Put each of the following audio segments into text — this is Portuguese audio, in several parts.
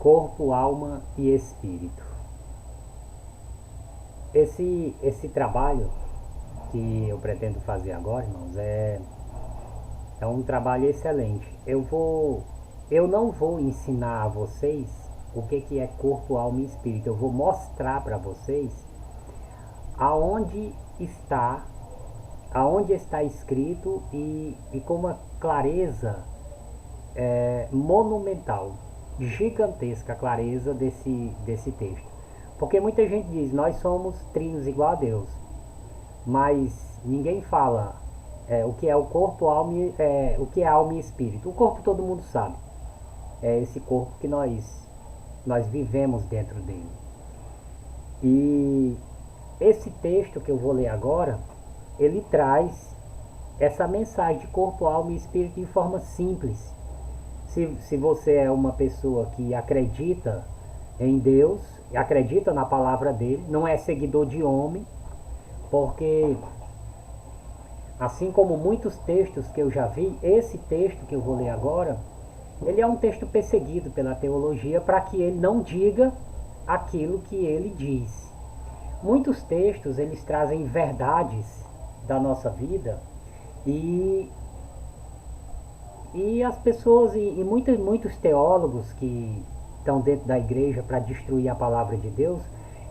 corpo, alma e espírito. Esse trabalho que eu pretendo fazer agora, irmãos, é um trabalho excelente. Eu não vou ensinar a vocês o que é corpo, alma e espírito. Eu vou mostrar para vocês aonde está escrito e com uma clareza monumental, gigantesca clareza desse texto. Porque muita gente diz, nós somos trinos igual a Deus, mas ninguém fala o que é o corpo, o que é alma e espírito. O corpo todo mundo sabe, é esse corpo que nós vivemos dentro dele. E esse texto que eu vou ler agora, ele traz essa mensagem de corpo, alma e espírito de forma simples. Se você é uma pessoa que acredita em Deus, acredita na palavra dele, não é seguidor de homem, porque assim como muitos textos que eu já vi, esse texto que eu vou ler agora, ele é um texto perseguido pela teologia para que ele não diga aquilo que ele diz. Muitos textos, eles trazem verdades da nossa vida e as pessoas e muitos teólogos que estão dentro da igreja para destruir a palavra de Deus,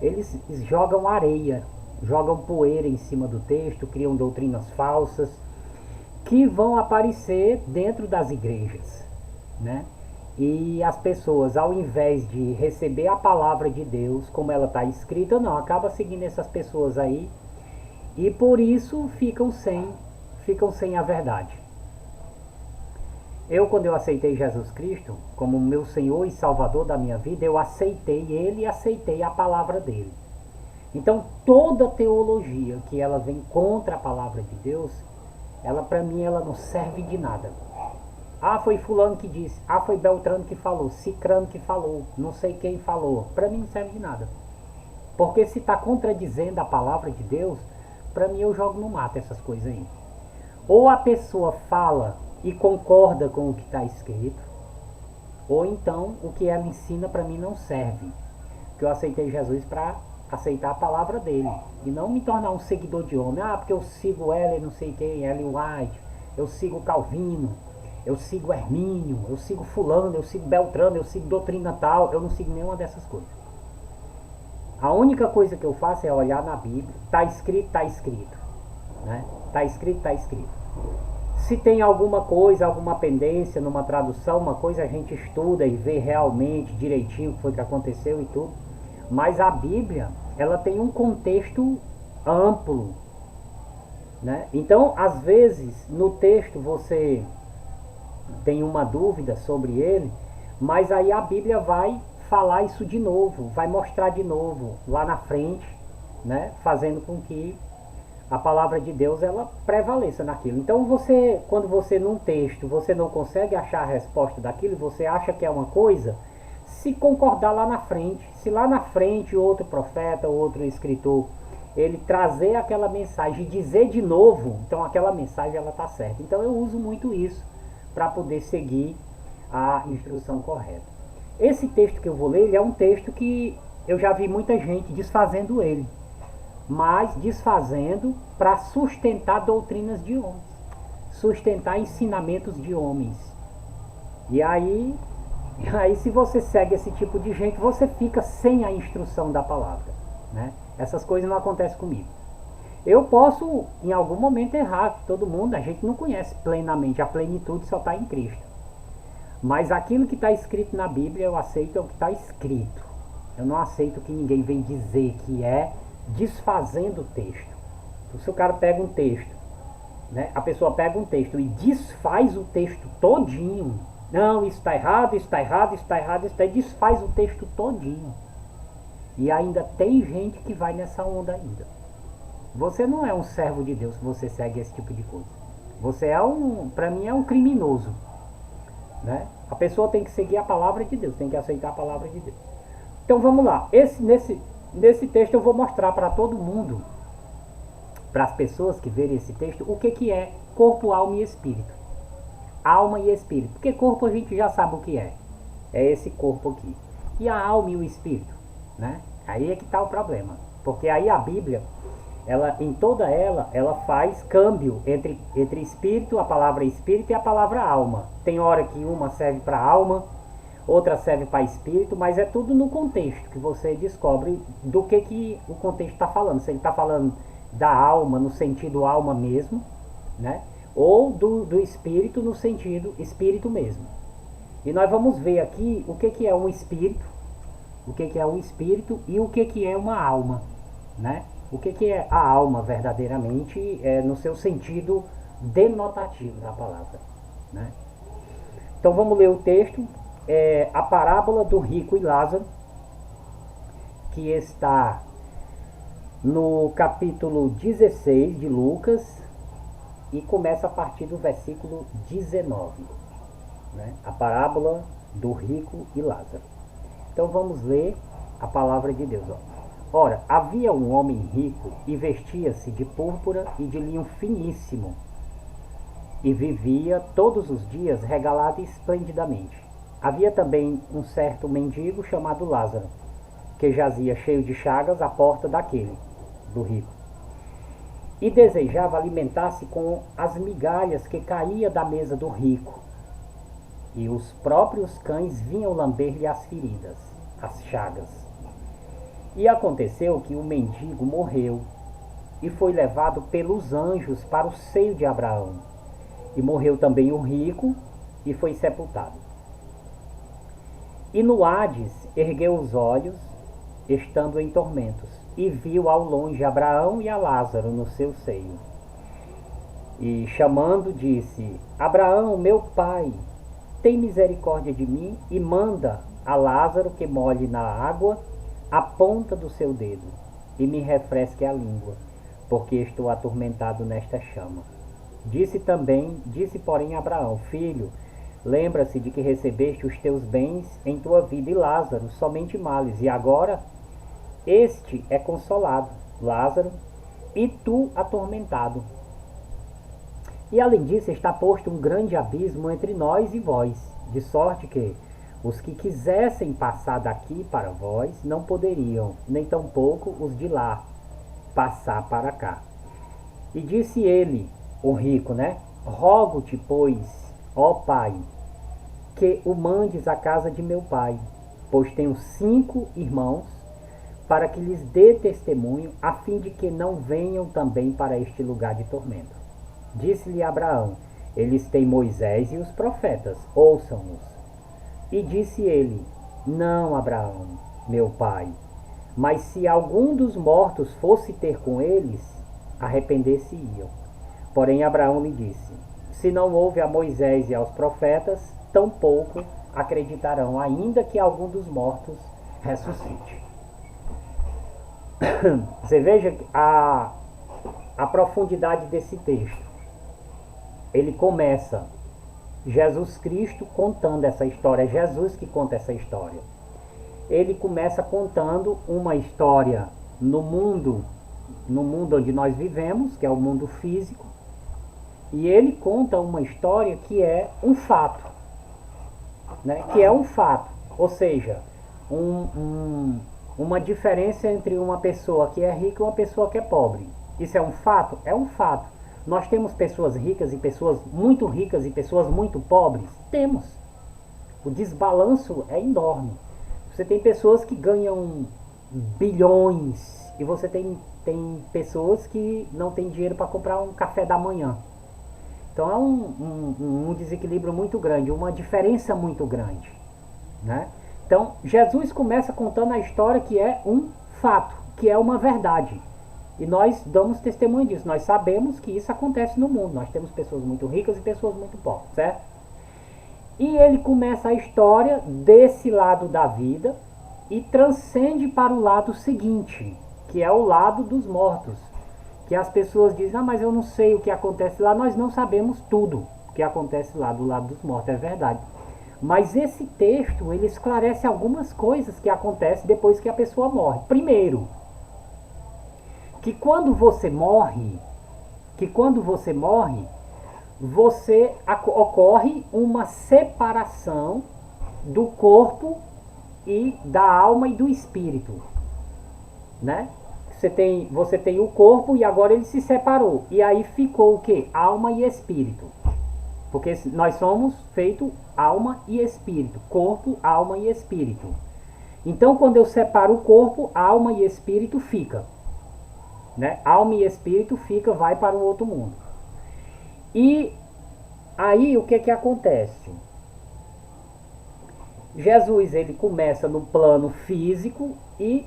eles jogam areia, jogam poeira em cima do texto, criam doutrinas falsas que vão aparecer dentro das igrejas, né? E as pessoas, ao invés de receber a palavra de Deus como ela está escrita, não, acaba seguindo essas pessoas aí e por isso ficam sem a verdade. Quando eu aceitei Jesus Cristo como meu Senhor e Salvador da minha vida, eu aceitei Ele e aceitei a palavra dele. Então, toda teologia que ela vem contra a palavra de Deus, para mim, ela não serve de nada. Ah, foi fulano que disse, foi Beltrano que falou, Cicrano que falou, não sei quem falou. Para mim não serve de nada. Porque se está contradizendo a palavra de Deus, para mim eu jogo no mato essas coisas aí. Ou a pessoa fala e concorda com o que está escrito, ou então o que ela ensina para mim não serve. Porque eu aceitei Jesus para aceitar a palavra dele e não me tornar um seguidor de homem. Porque eu sigo Ellen, não sei quem, Ellen White, eu sigo Calvino, eu sigo Hermínio, eu sigo fulano, eu sigo Beltrano, eu sigo doutrina tal. Eu não sigo nenhuma dessas coisas. A única coisa que eu faço é olhar na Bíblia. Está escrito, está escrito, né? Está escrito, está escrito. Se tem alguma coisa, alguma pendência numa tradução, uma coisa a gente estuda e vê realmente direitinho o que foi que aconteceu e tudo. Mas a Bíblia, ela tem um contexto amplo, né? Então, às vezes, no texto você tem uma dúvida sobre ele, mas aí a Bíblia vai falar isso de novo, vai mostrar de novo lá na frente, né? Fazendo com que a palavra de Deus ela prevaleça naquilo. Então quando você num texto, você não consegue achar a resposta daquilo, você acha que é uma coisa, se concordar lá na frente, se lá na frente outro profeta, outro escritor, ele trazer aquela mensagem e dizer de novo, então aquela mensagem ela está certa. Então eu uso muito isso para poder seguir a instrução correta. Esse texto que eu vou ler, ele é um texto que eu já vi muita gente desfazendo ele, mas desfazendo para sustentar doutrinas de homens, sustentar ensinamentos de homens. E aí se você segue esse tipo de gente, você fica sem a instrução da palavra, né? Essas coisas não acontecem comigo. Eu posso em algum momento errar, todo mundo, a gente não conhece plenamente, a plenitude só está em Cristo. Mas aquilo que está escrito na Bíblia eu aceito é o que está escrito. Eu não aceito que ninguém venha dizer que é desfazendo o texto. Então, se o cara pega um texto, né, a pessoa pega um texto e desfaz o texto todinho. Não, isso está errado, isso está errado, isso está errado, isso está errado, desfaz o texto todinho. E ainda tem gente que vai nessa onda ainda. Você não é um servo de Deus se você segue esse tipo de coisa. Você para mim é um criminoso, né? A pessoa tem que seguir a palavra de Deus, tem que aceitar a palavra de Deus. Então vamos lá. Nesse texto eu vou mostrar para todo mundo, para as pessoas que verem esse texto, o que é corpo, alma e espírito. Alma e espírito. Porque corpo a gente já sabe o que é. É esse corpo aqui. E a alma e o espírito, né? Aí é que está o problema. Porque aí a Bíblia, em toda ela faz câmbio entre espírito, a palavra espírito e a palavra alma. Tem hora que uma serve para alma, outra serve para espírito, mas é tudo no contexto que você descobre do que o contexto está falando. Se ele está falando da alma no sentido alma mesmo, né? Ou do espírito no sentido espírito mesmo. E nós vamos ver aqui o que é um espírito, o que é um espírito e o que é uma alma, né? O que é a alma verdadeiramente no seu sentido denotativo da palavra, né? Então vamos ler o texto, a parábola do rico e Lázaro, que está no capítulo 16 de Lucas e começa a partir do versículo 19, né? A parábola do rico e Lázaro. Então vamos ler a palavra de Deus. Ora, havia um homem rico e vestia-se de púrpura e de linho finíssimo e vivia todos os dias regalado esplendidamente. Havia também um certo mendigo chamado Lázaro, que jazia cheio de chagas à porta daquele, do rico, e desejava alimentar-se com as migalhas que caía da mesa do rico. E os próprios cães vinham lamber-lhe as feridas, as chagas. E aconteceu que o mendigo morreu e foi levado pelos anjos para o seio de Abraão. E morreu também o rico e foi sepultado. E no Hades ergueu os olhos, estando em tormentos, e viu ao longe Abraão e a Lázaro no seu seio. E chamando disse: Abraão, meu pai, tem misericórdia de mim e manda a Lázaro que molhe na água a ponta do seu dedo e me refresque a língua, porque estou atormentado nesta chama. Disse porém Abraão: Filho, lembra-se de que recebeste os teus bens em tua vida e Lázaro somente males, e agora este é consolado, Lázaro, e tu atormentado. E além disso está posto um grande abismo entre nós e vós, de sorte que os que quisessem passar daqui para vós não poderiam, nem tampouco os de lá passar para cá. E disse ele, o rico, né? Rogo-te, pois, ó pai, que o mandes à casa de meu pai, pois tenho 5 irmãos, para que lhes dê testemunho, a fim de que não venham também para este lugar de tormento. Disse-lhe Abraão: eles têm Moisés e os profetas, ouçam-nos. E disse ele: não, Abraão, meu pai, mas se algum dos mortos fosse ter com eles, arrepender-se-iam. Porém Abraão lhe disse: se não houve a Moisés e aos profetas, tampouco acreditarão, ainda que algum dos mortos ressuscite. Você veja a profundidade desse texto. Ele começa Jesus Cristo contando essa história, é Jesus que conta essa história. Ele começa contando uma história no mundo onde nós vivemos, que é o mundo físico, e ele conta uma história que é um fato, né? Que é um fato, ou seja, uma diferença entre uma pessoa que é rica e uma pessoa que é pobre. Isso é um fato? É um fato. Nós temos pessoas ricas e pessoas muito pobres? Temos. O desbalanço é enorme. Você tem pessoas que ganham bilhões e você tem pessoas que não têm dinheiro para comprar um café da manhã. Então é um desequilíbrio muito grande, uma diferença muito grande, né? Então Jesus começa contando a história que é um fato, que é uma verdade. E nós damos testemunho disso. Nós sabemos que isso acontece no mundo. Nós temos pessoas muito ricas e pessoas muito pobres, certo? E ele começa a história desse lado da vida e transcende para o lado seguinte, que é o lado dos mortos. Que as pessoas dizem: mas eu não sei o que acontece lá. Nós não sabemos tudo o que acontece lá do lado dos mortos, é verdade. Mas esse texto, ele esclarece algumas coisas que acontecem depois que a pessoa morre. Primeiro, que quando você morre, ocorre uma separação do corpo e da alma e do espírito, né? Você tem o corpo e agora ele se separou. E aí ficou o quê? Alma e espírito. Porque nós somos feito alma e espírito. Corpo, alma e espírito. Então quando eu separo o corpo, alma e espírito fica. Né? Alma e espírito fica, vai para o outro mundo. E aí o que que acontece? Jesus ele começa no plano físico e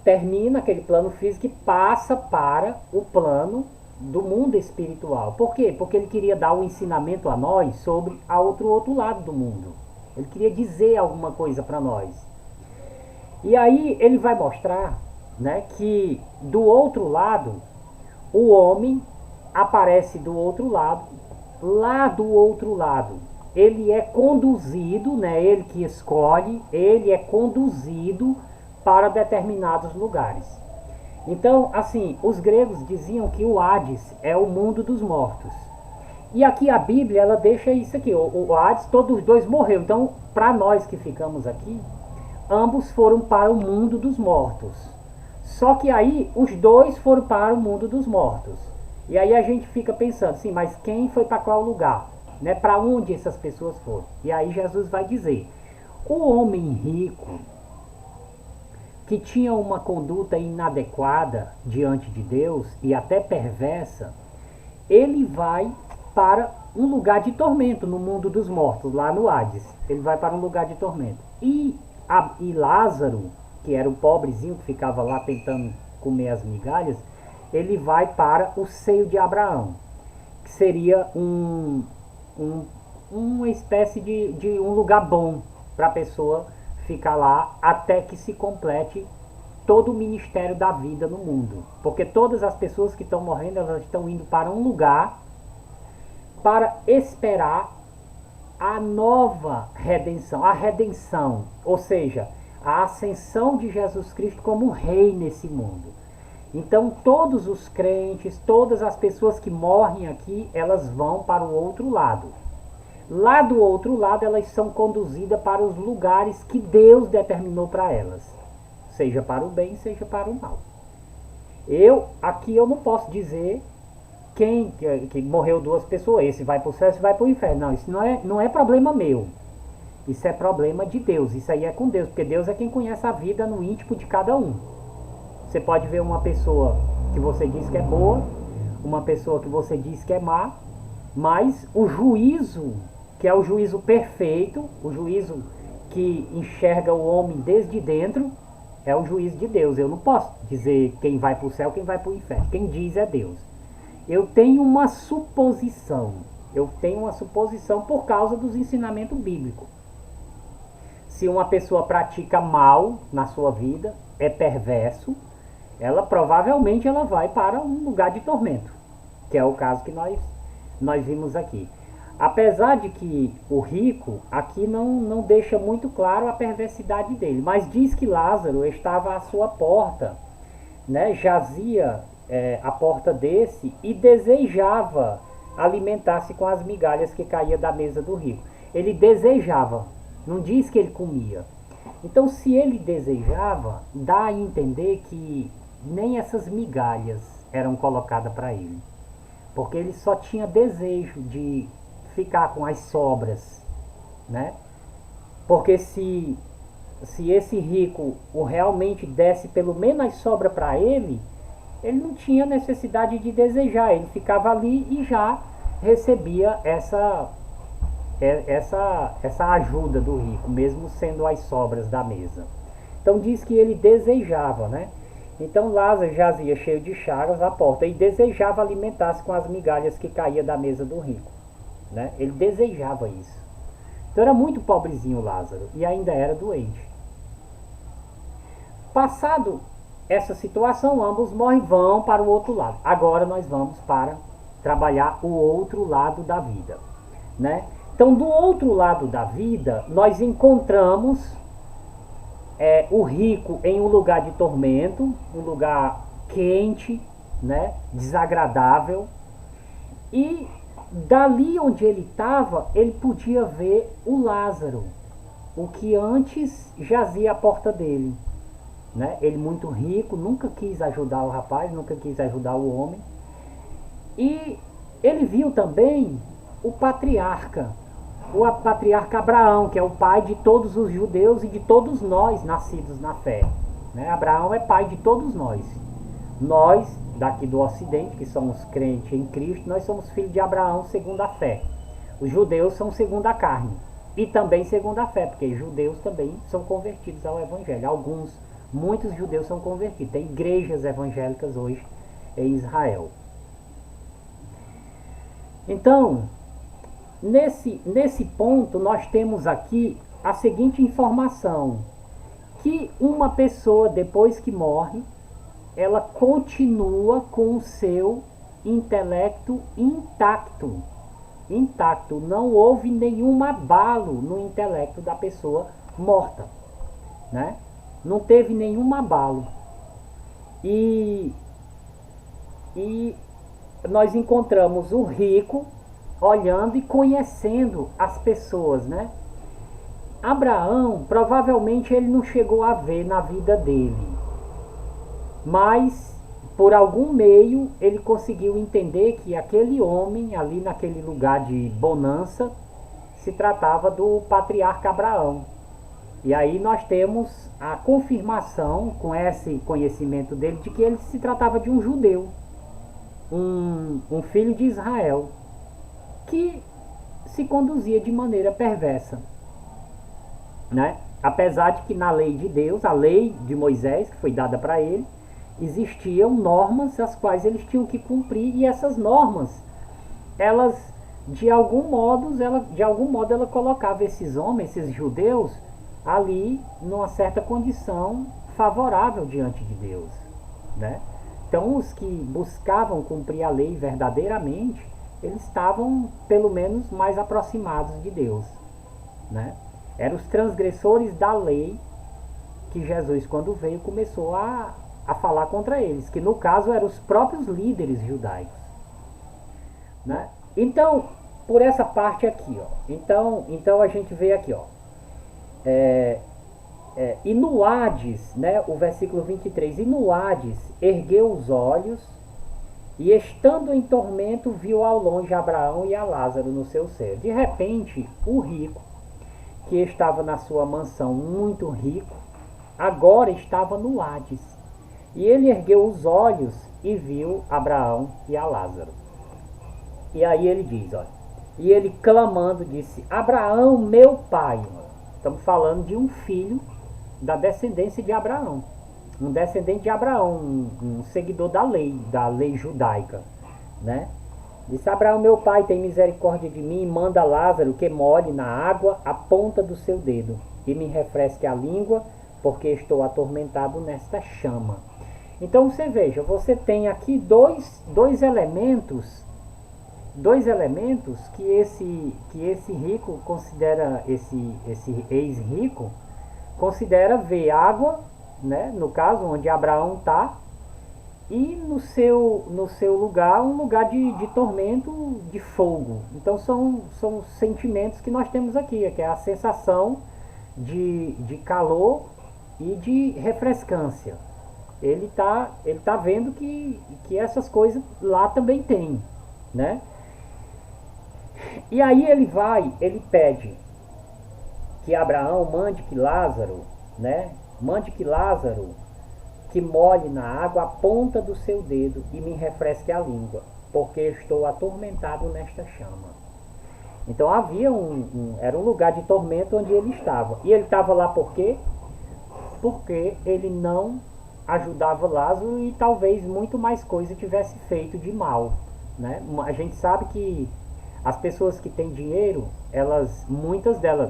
termina aquele plano físico e passa para o plano do mundo espiritual. Por quê? Porque ele queria dar um ensinamento a nós sobre a outro lado do mundo. Ele queria dizer alguma coisa para nós. E aí ele vai mostrar, né, que do outro lado, o homem aparece do outro lado, lá do outro lado. Ele é conduzido, né, ele que escolhe, ele é conduzido para determinados lugares. Então, assim, os gregos diziam que o Hades é o mundo dos mortos. E aqui a Bíblia, ela deixa isso aqui, o Hades, todos os dois morreram. Então, para nós que ficamos aqui, ambos foram para o mundo dos mortos. Só que aí, os dois foram para o mundo dos mortos. E aí a gente fica pensando, assim, mas quem foi para qual lugar? Né? Para onde essas pessoas foram? E aí Jesus vai dizer, o homem rico, que tinha uma conduta inadequada diante de Deus e até perversa, ele vai para um lugar de tormento no mundo dos mortos, lá no Hades. Ele vai para um lugar de tormento. E Lázaro, que era o pobrezinho que ficava lá tentando comer as migalhas, ele vai para o seio de Abraão, que seria uma espécie de um lugar bom para a pessoa ficar lá até que se complete todo o ministério da vida no mundo. Porque todas as pessoas que estão morrendo, elas estão indo para um lugar para esperar a nova redenção, a redenção, ou seja, a ascensão de Jesus Cristo como rei nesse mundo. Então todos os crentes, todas as pessoas que morrem aqui, elas vão para o outro lado. Lá do outro lado, elas são conduzidas para os lugares que Deus determinou para elas. Seja para o bem, seja para o mal. Aqui eu não posso dizer que morreu duas pessoas. Esse vai para o céu, esse vai para o inferno. Não, isso não é problema meu. Isso é problema de Deus. Isso aí é com Deus. Porque Deus é quem conhece a vida no íntimo de cada um. Você pode ver uma pessoa que você diz que é boa, uma pessoa que você diz que é má, mas o juízo, que é o juízo perfeito, o juízo que enxerga o homem desde dentro, é o juízo de Deus. Eu não posso dizer quem vai para o céu, quem vai para o inferno. Quem diz é Deus. Eu tenho uma suposição. Por causa dos ensinamentos bíblicos. Se uma pessoa pratica mal na sua vida, é perverso, provavelmente ela vai para um lugar de tormento, que é o caso que nós vimos aqui. Apesar de que o rico aqui não deixa muito claro a perversidade dele, mas diz que Lázaro estava à sua porta, né, jazia à porta desse e desejava alimentar-se com as migalhas que caía da mesa do rico. Ele desejava, não diz que ele comia. Então, se ele desejava, dá a entender que nem essas migalhas eram colocadas para ele, porque ele só tinha desejo de ficar com as sobras, né? Porque se esse rico realmente desse pelo menos as sobras para ele não tinha necessidade de desejar, ele ficava ali e já recebia essa ajuda do rico, mesmo sendo as sobras da mesa. Então diz que ele desejava, né? Então Lázaro jazia cheio de chagas à porta e desejava alimentar-se com as migalhas que caía da mesa do rico, né? Ele desejava isso. Então era muito pobrezinho Lázaro e ainda era doente. Passado essa situação, ambos morrem e vão para o outro lado. Agora nós vamos para trabalhar o outro lado da vida, né? Então, do outro lado da vida, nós encontramos o rico em um lugar de tormento, um lugar quente, né, desagradável. E dali onde ele estava, ele podia ver o Lázaro, o que antes jazia à porta dele, né? Ele muito rico, nunca quis ajudar o rapaz, nunca quis ajudar o homem. E ele viu também o patriarca Abraão, que é o pai de todos os judeus e de todos nós nascidos na fé, né? Abraão é pai de todos nós. Nós, daqui do Ocidente, que somos crentes em Cristo, nós somos filhos de Abraão segundo a fé. Os judeus são segundo a carne e também segundo a fé, porque judeus também são convertidos ao Evangelho. Muitos judeus são convertidos. Tem igrejas evangélicas hoje em Israel. Então, nesse ponto, nós temos aqui a seguinte informação, que uma pessoa, depois que morre, ela continua com o seu intelecto intacto. Intacto, não houve nenhum abalo no intelecto da pessoa morta, né? Não teve nenhum abalo. E nós encontramos o rico olhando e conhecendo as pessoas, né? Abraão, provavelmente ele não chegou a ver na vida dele, mas por algum meio ele conseguiu entender que aquele homem ali naquele lugar de bonança se tratava do patriarca Abraão. E aí nós temos a confirmação com esse conhecimento dele de que ele se tratava de um judeu, um filho de Israel, que se conduzia de maneira perversa, né? Apesar de que na lei de Deus, a lei de Moisés, que foi dada para ele, existiam normas as quais eles tinham que cumprir, e essas normas, elas de algum modo ela colocava esses homens, esses judeus, ali numa certa condição favorável diante de Deus, né? Então os que buscavam cumprir a lei verdadeiramente, eles estavam pelo menos mais aproximados de Deus, né? Eram os transgressores da lei que Jesus, quando veio, começou a falar contra eles, que no caso eram os próprios líderes judaicos, né? Então, por essa parte aqui, ó, então a gente vê aqui, ó, e no Hades, né, o versículo 23, e no Hades ergueu os olhos e estando em tormento viu ao longe Abraão e a Lázaro no seu seio. De repente, o rico, que estava na sua mansão muito rico, agora estava no Hades. E ele ergueu os olhos e viu Abraão e a Lázaro. E aí ele diz, olha, e ele clamando disse, Abraão, meu pai. Estamos falando de um filho da descendência de Abraão. Um descendente de Abraão, um seguidor da lei judaica, né? Disse, Abraão, meu pai, tem misericórdia de mim e manda Lázaro que molhe na água a ponta do seu dedo e me refresque a língua, porque estou atormentado nesta chama. Então você veja, você tem aqui dois elementos que esse rico considera, esse ex-rico considera ver água, né, no caso onde Abraão está, e no seu lugar, um lugar de tormento, de fogo. Então são sentimentos que nós temos aqui, que é a sensação de calor e de refrescância. Ele tá vendo que essas coisas lá também tem, né? E aí ele pede que Abraão mande que Lázaro, né? Mande que Lázaro que molhe na água a ponta do seu dedo e me refresque a língua, porque estou atormentado nesta chama. Então havia era um lugar de tormento onde ele estava. E ele estava lá por quê? Porque ele não ajudava Lázaro e talvez muito mais coisa tivesse feito de mal, né? A gente sabe que as pessoas que têm dinheiro,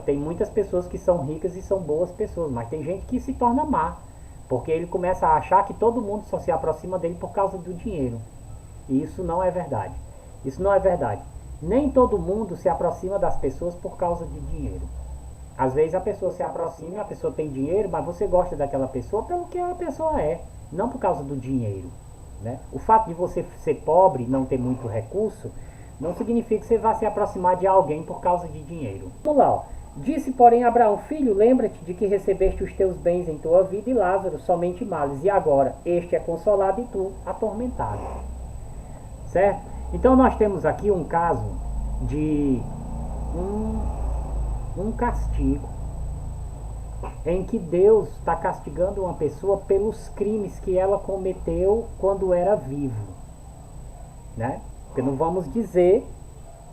tem muitas pessoas que são ricas e são boas pessoas, mas tem gente que se torna má, porque ele começa a achar que todo mundo só se aproxima dele por causa do dinheiro. E isso não é verdade. Isso não é verdade. Nem todo mundo se aproxima das pessoas por causa de dinheiro. Às vezes a pessoa se aproxima, a pessoa tem dinheiro, mas você gosta daquela pessoa pelo que a pessoa é, não por causa do dinheiro, né? O fato de você ser pobre, não ter muito recurso, não significa que você vá se aproximar de alguém por causa de dinheiro. Vamos lá, ó. Disse, porém, Abraão: filho, lembra-te de que recebeste os teus bens em tua vida e Lázaro somente males, e agora este é consolado e tu atormentado. Certo? Então nós temos aqui um caso de um castigo em que Deus está castigando uma pessoa pelos crimes que ela cometeu quando era vivo, né? Porque não vamos dizer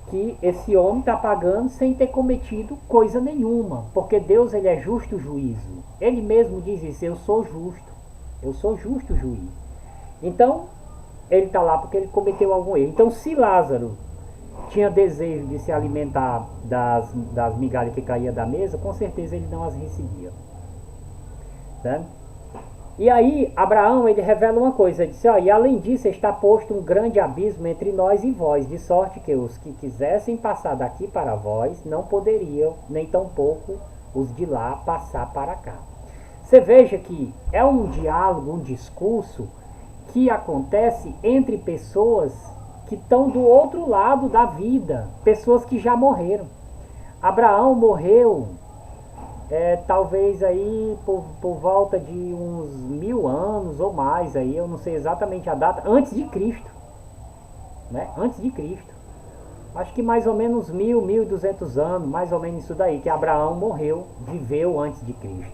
que esse homem está pagando sem ter cometido coisa nenhuma, porque Deus, ele é justo juízo. Ele mesmo diz isso: eu sou justo juiz. Então ele está lá porque ele cometeu algum erro. Então, se Lázaro tinha desejo de se alimentar das migalhas que caía da mesa, com certeza ele não as recebia, né? E aí Abraão, ele revela uma coisa, ele disse: ó, e além disso está posto um grande abismo entre nós e vós, de sorte que os que quisessem passar daqui para vós não poderiam, nem tampouco os de lá passar para cá. Você veja que é um diálogo, um discurso que acontece entre pessoas que estão do outro lado da vida, pessoas que já morreram. Abraão morreu talvez aí por volta de uns 1000 anos ou mais, aí eu não sei exatamente a data, antes de Cristo, né? Antes de Cristo. Acho que mais ou menos 1200 anos, mais ou menos isso daí, que Abraão morreu, viveu antes de Cristo.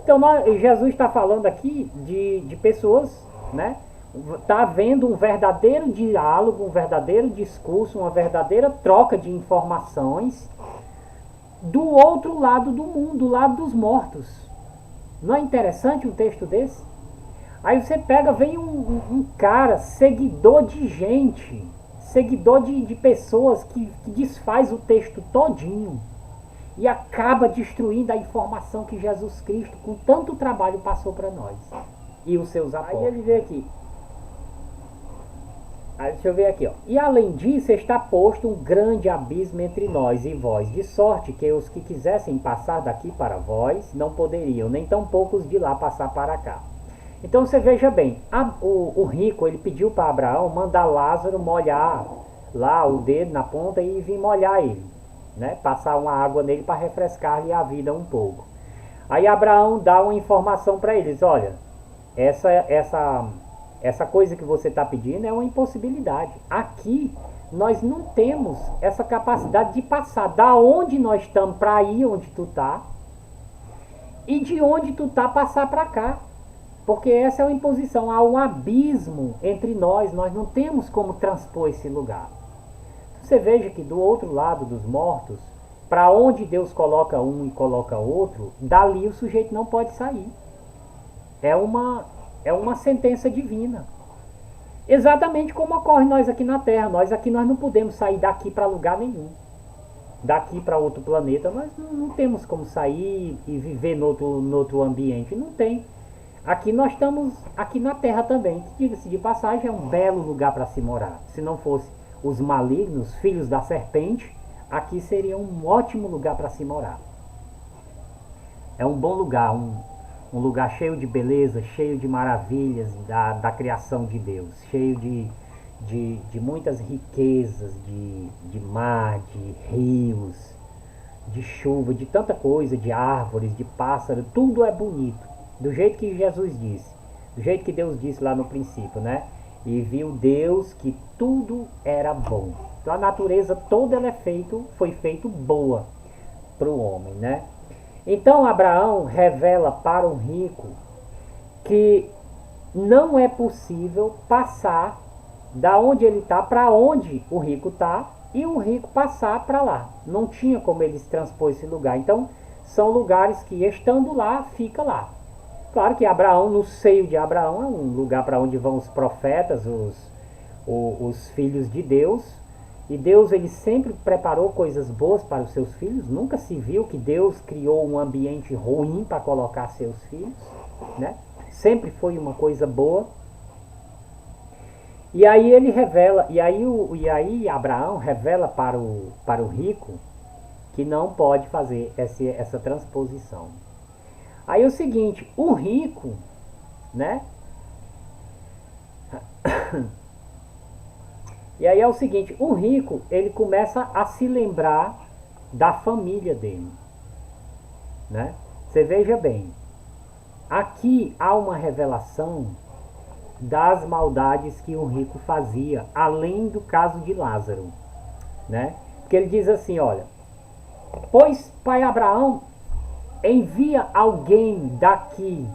Então Jesus está falando aqui de pessoas, né? Está havendo um verdadeiro diálogo, um verdadeiro discurso, uma verdadeira troca de informações do outro lado do mundo, do lado dos mortos. Não é interessante um texto desse? Aí você pega, vem um cara, seguidor de gente, seguidor de pessoas que desfaz o texto todinho e acaba destruindo a informação que Jesus Cristo, com tanto trabalho, passou para nós e os seus apóstolos. Aí ele vê aqui. Deixa eu ver aqui, ó. E além disso está posto um grande abismo entre nós e vós, de sorte que os que quisessem passar daqui para vós não poderiam, nem tampouco os de lá passar para cá. Então você veja bem, o rico, ele pediu para Abraão mandar Lázaro molhar lá o dedo na ponta e vir molhar ele, né? Passar uma água nele para refrescar-lhe a vida um pouco. Aí Abraão dá uma informação para eles: olha, essa coisa que você está pedindo é uma impossibilidade. Aqui nós não temos essa capacidade de passar da onde nós estamos para ir onde tu está, e de onde tu está passar para cá. Porque essa é uma imposição, há um abismo entre nós não temos como transpor esse lugar. Você veja que do outro lado dos mortos, para onde Deus coloca um e coloca outro, dali o sujeito não pode sair. É uma sentença divina. Exatamente como ocorre nós aqui na Terra. Nós não podemos sair daqui para lugar nenhum. Daqui para outro planeta, nós não temos como sair e viver no outro ambiente. Não tem. Aqui nós estamos aqui na Terra também, que, diga-se de passagem, é um belo lugar para se morar. Se não fosse os malignos, filhos da serpente, aqui seria um ótimo lugar para se morar. É um bom lugar, um lugar cheio de beleza, cheio de maravilhas da criação de Deus, cheio de muitas riquezas, de mar, de rios, de chuva, de tanta coisa, de árvores, de pássaros, tudo é bonito. Do jeito que Jesus disse, do jeito que Deus disse lá no princípio, né? E viu Deus que tudo era bom. Então a natureza toda ela foi feito boa para o homem, né? Então Abraão revela para o rico que não é possível passar da onde ele está para onde o rico está e o rico passar para lá. Não tinha como eles transpor esse lugar. Então são lugares que, estando lá, fica lá. Claro que Abraão, no seio de Abraão, é um lugar para onde vão os profetas, os filhos de Deus. E Deus, ele sempre preparou coisas boas para os seus filhos. Nunca se viu que Deus criou um ambiente ruim para colocar seus filhos, né? Sempre foi uma coisa boa. E aí ele revela, e aí Abraão revela para o rico que não pode fazer essa transposição. Aí é o seguinte, o rico, né? E aí é o seguinte, o rico, ele começa a se lembrar da família dele. né? Você veja bem, aqui há uma revelação das maldades que o rico fazia, além do caso de Lázaro, né? Porque ele diz assim, olha, pois pai Abraão envia alguém daqui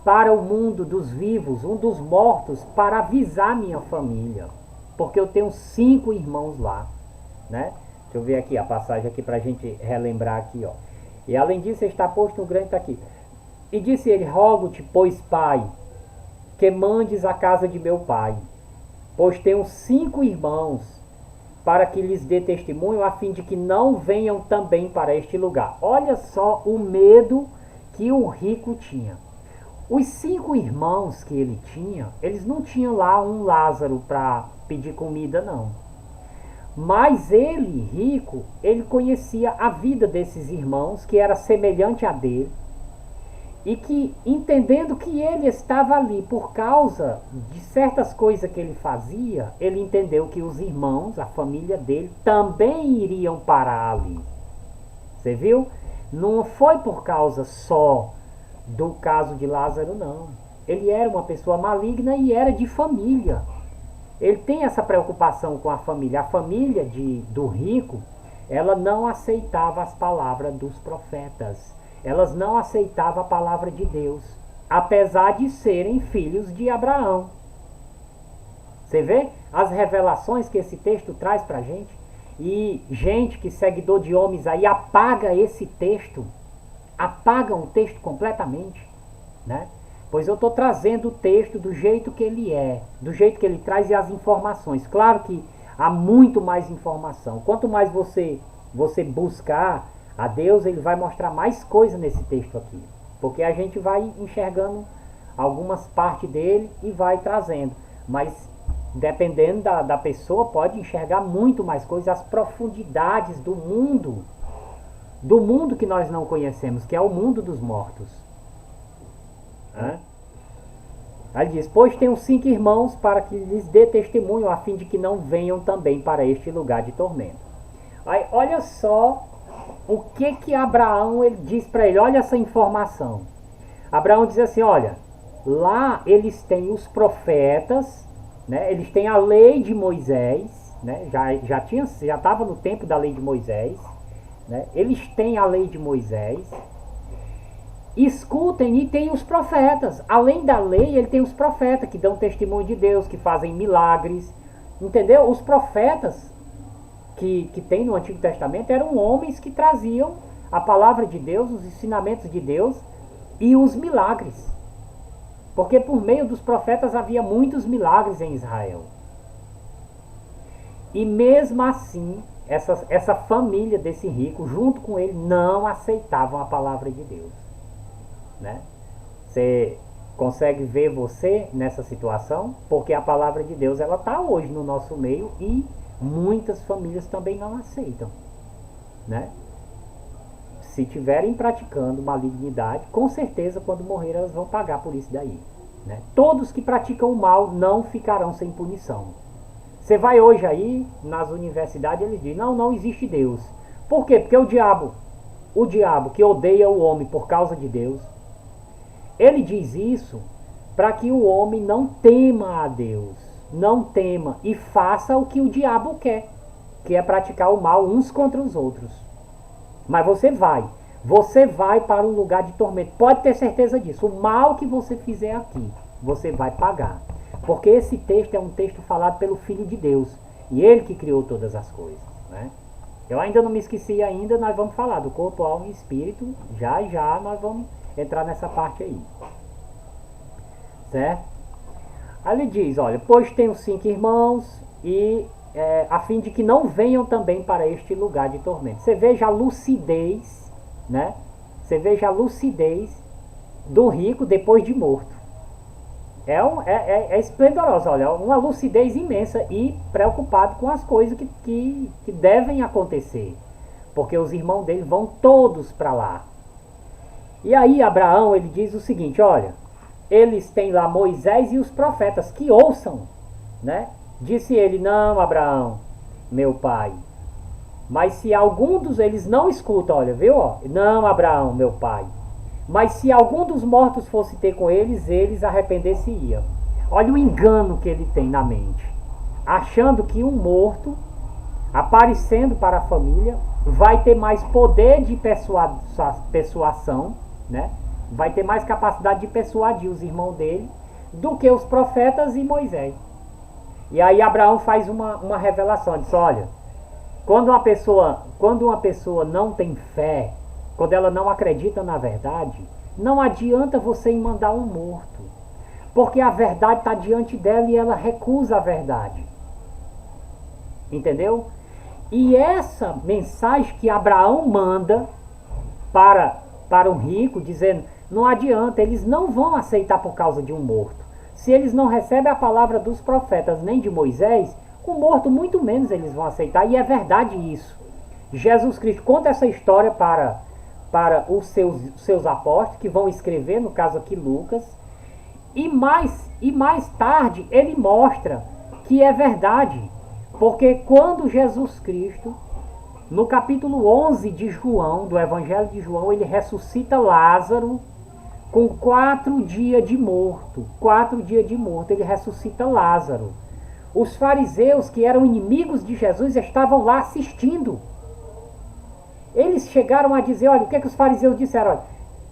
para o mundo dos vivos, um dos mortos, para avisar minha família, porque eu tenho 5 irmãos lá, né? Deixa eu ver aqui a passagem aqui para a gente relembrar aqui, ó. E além disso está posto um grande, tá aqui. E disse ele, rogo-te, pois pai, que mandes a casa de meu pai, pois tenho 5 irmãos, para que lhes dê testemunho, a fim de que não venham também para este lugar. Olha só o medo que o rico tinha. Os 5 irmãos que ele tinha, eles não tinham lá um Lázaro para pedir comida, não. Mas ele, rico, ele conhecia a vida desses irmãos, que era semelhante a dele, e que, entendendo que ele estava ali por causa de certas coisas que ele fazia, ele entendeu que os irmãos, a família dele, também iriam parar ali. Você viu? Não foi por causa só do caso de Lázaro, não. Ele era uma pessoa maligna e era de família. Ele tem essa preocupação com a família. A família do rico, ela não aceitava as palavras dos profetas. Elas não aceitavam a palavra de Deus, apesar de serem filhos de Abraão. Você vê as revelações que esse texto traz para a gente? E gente que seguidor de homens aí apaga esse texto, apaga o texto completamente, né? Pois eu estou trazendo o texto do jeito que ele é, do jeito que ele traz e as informações. Claro que há muito mais informação. Quanto mais você buscar a Deus, ele vai mostrar mais coisa nesse texto aqui. Porque a gente vai enxergando algumas partes dele e vai trazendo. Mas dependendo da pessoa, pode enxergar muito mais coisas, as profundidades do mundo que nós não conhecemos, que é o mundo dos mortos. Aí diz, pois tenho 5 irmãos para que lhes dê testemunho, a fim de que não venham também para este lugar de tormento. Aí olha só o que Abraão ele diz para ele, olha essa informação. Abraão diz assim, olha, lá eles têm os profetas, né? Eles têm a lei de Moisés, né? Já estava no tempo da lei de Moisés, né? Eles têm a lei de Moisés. Escutem, e tem os profetas. Além da lei, ele tem os profetas que dão testemunho de Deus, que fazem milagres. Entendeu? Os profetas que tem no Antigo Testamento eram homens que traziam a palavra de Deus, os ensinamentos de Deus e os milagres. Porque por meio dos profetas havia muitos milagres em Israel. E mesmo assim, essa família desse rico, junto com ele, não aceitavam a palavra de Deus. Né? Você consegue ver você nessa situação? Porque a palavra de Deus ela está hoje no nosso meio e muitas famílias também não aceitam, né? Se estiverem praticando malignidade, com certeza quando morrer elas vão pagar por isso daí, né? Todos que praticam o mal não ficarão sem punição. Você vai hoje aí nas universidades, eles dizem, não existe Deus. Por quê? Porque o diabo que odeia o homem por causa de Deus, ele diz isso para que o homem não tema a Deus, não tema e faça o que o diabo quer, que é praticar o mal uns contra os outros. Mas você vai para um lugar de tormento, pode ter certeza disso. O mal que você fizer aqui, você vai pagar. Porque esse texto é um texto falado pelo Filho de Deus, e ele que criou todas as coisas, né? Eu ainda não me esqueci ainda, nós vamos falar do corpo, alma e espírito, já nós vamos entrar nessa parte aí, certo? Aí ele diz, olha, pois tenho 5 irmãos e a fim de que não venham também para este lugar de tormento. Você veja a lucidez, né? Você veja a lucidez do rico depois de morto. É esplendorosa, olha, uma lucidez imensa e preocupado com as coisas que devem acontecer. Porque os irmãos dele vão todos para lá. E aí Abraão, ele diz o seguinte, olha, eles têm lá Moisés e os profetas, que ouçam, né? Disse ele, não, Abraão, meu pai, Mas se algum dos eles não escutam, olha, viu? Ó, não, Abraão, meu pai. Mas se algum dos mortos fosse ter com eles, eles arrepender-se-iam. Olha o engano que ele tem na mente. Achando que um morto, aparecendo para a família, vai ter mais poder de persuasão, né? Vai ter mais capacidade de persuadir os irmãos dele do que os profetas e Moisés. E aí Abraão faz uma revelação, diz, olha, quando uma pessoa não tem fé, quando ela não acredita na verdade, não adianta você ir mandar um morto, porque a verdade está diante dela e ela recusa a verdade. Entendeu? E essa mensagem que Abraão manda para o rico, dizendo, não adianta, eles não vão aceitar por causa de um morto. Se eles não recebem a palavra dos profetas nem de Moisés, o morto muito menos eles vão aceitar. E é verdade isso. Jesus Cristo conta essa história para os seus apóstolos, que vão escrever, no caso aqui Lucas. E mais tarde ele mostra que é verdade. Porque quando Jesus Cristo, no capítulo 11 de João, do Evangelho de João, ele ressuscita Lázaro com 4 dias de morto. 4 dias de morto, ele ressuscita Lázaro. Os fariseus, que eram inimigos de Jesus, estavam lá assistindo. Eles chegaram a dizer, olha, o que os fariseus disseram? Olha,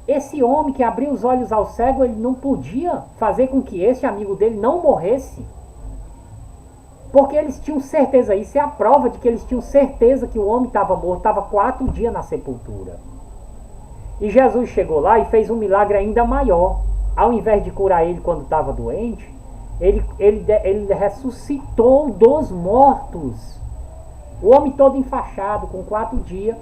esse homem que abriu os olhos ao cego, ele não podia fazer com que esse amigo dele não morresse. Porque eles tinham certeza, isso é a prova de que eles tinham certeza que o homem estava morto, estava 4 dias na sepultura. E Jesus chegou lá e fez um milagre ainda maior. Ao invés de curar ele quando estava doente, ele ressuscitou dos mortos. O homem todo enfaixado, com 4 dias,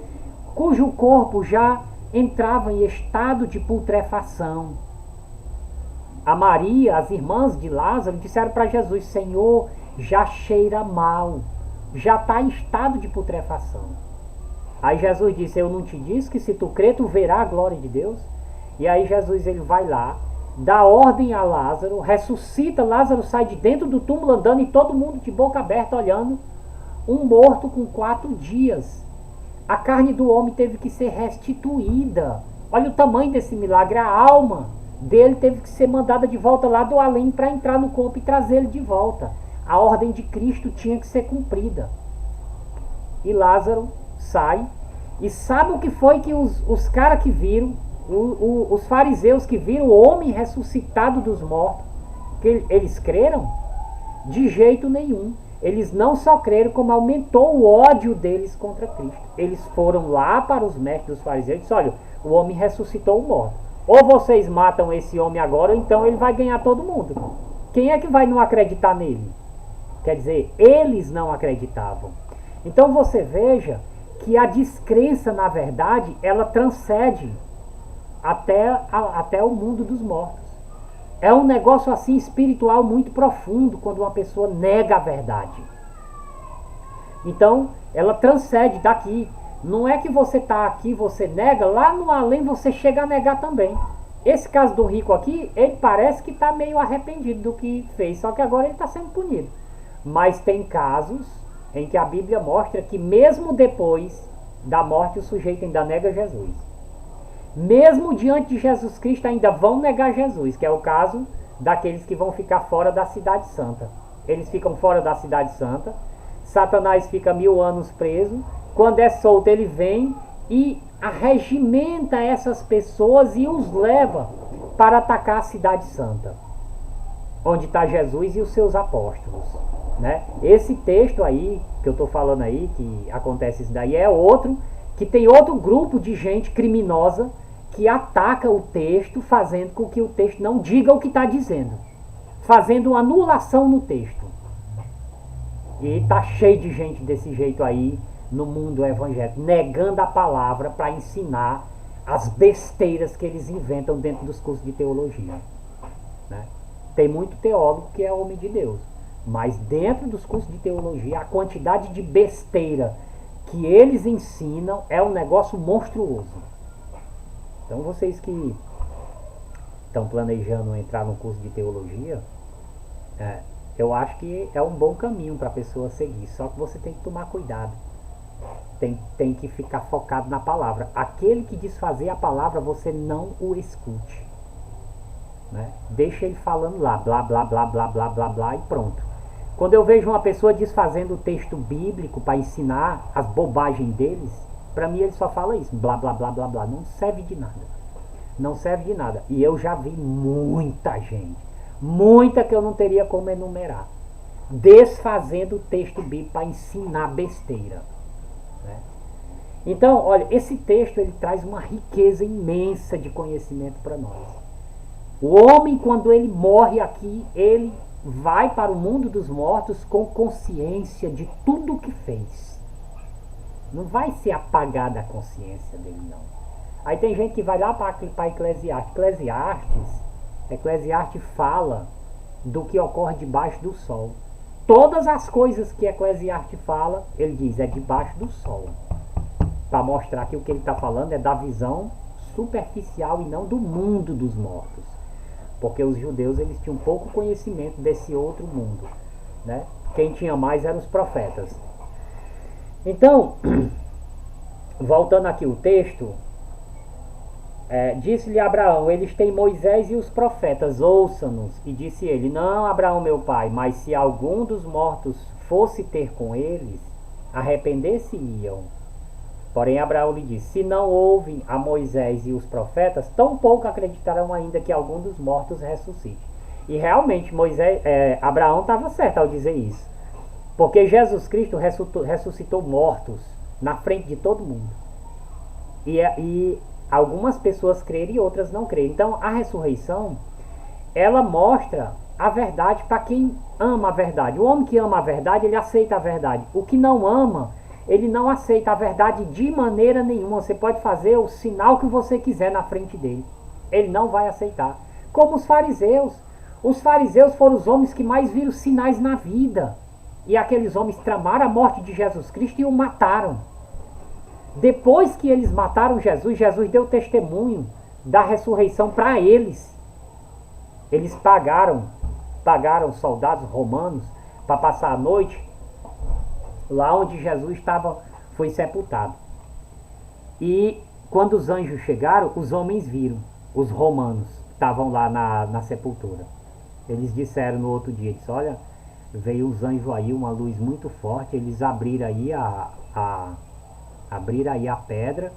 cujo corpo já entrava em estado de putrefação. A Maria, as irmãs de Lázaro, disseram para Jesus, Senhor, já cheira mal, já está em estado de putrefação. Aí Jesus disse, eu não te disse que se tu crer, tu verá a glória de Deus? E aí Jesus ele vai lá, dá ordem a Lázaro, ressuscita, Lázaro sai de dentro do túmulo andando e todo mundo de boca aberta olhando, um morto com 4 dias. A carne do homem teve que ser restituída. Olha o tamanho desse milagre, a alma dele teve que ser mandada de volta lá do além para entrar no corpo e trazer ele de volta. A ordem de Cristo tinha que ser cumprida. E Lázaro sai. E sabe o que foi que os caras que viram, os fariseus que viram o homem ressuscitado dos mortos, que eles creram? De jeito nenhum. Eles não só creram, como aumentou o ódio deles contra Cristo. Eles foram lá para os mestres dos fariseus e disseram, olha, o homem ressuscitou o morto. Ou vocês matam esse homem agora, ou então ele vai ganhar todo mundo. Quem é que vai não acreditar nele? Quer dizer, eles não acreditavam. Então você veja que a descrença, na verdade, ela transcende até o mundo dos mortos. É um negócio assim espiritual muito profundo quando uma pessoa nega a verdade. Então, ela transcende daqui. Não é que você está aqui, você nega, lá no além você chega a negar também. Esse caso do rico aqui, ele parece que está meio arrependido do que fez, só que agora ele está sendo punido. Mas tem casos em que a Bíblia mostra que mesmo depois da morte o sujeito ainda nega Jesus. Mesmo diante de Jesus Cristo ainda vão negar Jesus, que é o caso daqueles que vão ficar fora da cidade santa. Eles ficam fora da cidade santa, Satanás fica 1000 anos preso, quando é solto ele vem e arregimenta essas pessoas e os leva para atacar a cidade santa, onde está Jesus e os seus apóstolos. Né? Esse texto aí, que eu estou falando aí, que acontece isso daí, é outro, que tem outro grupo de gente criminosa que ataca o texto, fazendo com que o texto não diga o que está dizendo, fazendo uma anulação no texto. E está cheio de gente desse jeito aí no mundo evangélico, negando a palavra para ensinar as besteiras que eles inventam dentro dos cursos de teologia. Né? Tem muito teólogo que é homem de Deus, mas dentro dos cursos de teologia, a quantidade de besteira que eles ensinam é um negócio monstruoso. Então vocês que estão planejando entrar no curso de teologia, eu acho que é um bom caminho para a pessoa seguir, só que você tem que tomar cuidado. Tem que ficar focado na palavra. Aquele que desfazer a palavra, você não o escute. Né? Deixa ele falando lá, blá, blá, blá, blá, blá, blá, blá, e pronto. Quando eu vejo uma pessoa desfazendo o texto bíblico para ensinar as bobagens deles, para mim ele só fala isso, blá, blá, blá, blá, blá. Não serve de nada. Não serve de nada. E eu já vi muita gente, muita que eu não teria como enumerar, desfazendo o texto bíblico para ensinar besteira. Né? Então, olha, esse texto ele traz uma riqueza imensa de conhecimento para nós. O homem, quando ele morre aqui, ele vai para o mundo dos mortos com consciência de tudo o que fez. Não vai ser apagada a consciência dele, não. Aí tem gente que vai lá para Eclesiastes. Eclesiastes fala do que ocorre debaixo do sol. Todas as coisas que Eclesiastes fala, ele diz, é debaixo do sol. Para mostrar que o que ele está falando é da visão superficial e não do mundo dos mortos. Porque os judeus eles tinham pouco conhecimento desse outro mundo. Né? Quem tinha mais eram os profetas. Então, voltando aqui o texto, disse-lhe Abraão, eles têm Moisés e os profetas, ouça-nos. E disse ele, não, Abraão meu pai, mas se algum dos mortos fosse ter com eles, arrepender-se-iam. Porém Abraão lhe disse, se não ouvem a Moisés e os profetas, tampouco acreditarão ainda que algum dos mortos ressuscite. E realmente Abraão estava certo ao dizer isso. Porque Jesus Cristo ressuscitou mortos na frente de todo mundo. E algumas pessoas creram e outras não creram. Então a ressurreição, ela mostra a verdade para quem ama a verdade. O homem que ama a verdade, ele aceita a verdade. O que não ama, ele não aceita a verdade de maneira nenhuma. Você pode fazer o sinal que você quiser na frente dele. Ele não vai aceitar. Como os fariseus. Os fariseus foram os homens que mais viram sinais na vida. E aqueles homens tramaram a morte de Jesus Cristo e o mataram. Depois que eles mataram Jesus, Jesus deu testemunho da ressurreição para eles. Eles pagaram soldados romanos para passar a noite lá onde Jesus foi sepultado. E quando os anjos chegaram, os homens viram, os romanos estavam lá na sepultura. Eles disseram no outro dia, olha, veio os anjos aí, uma luz muito forte, eles abriram aí a pedra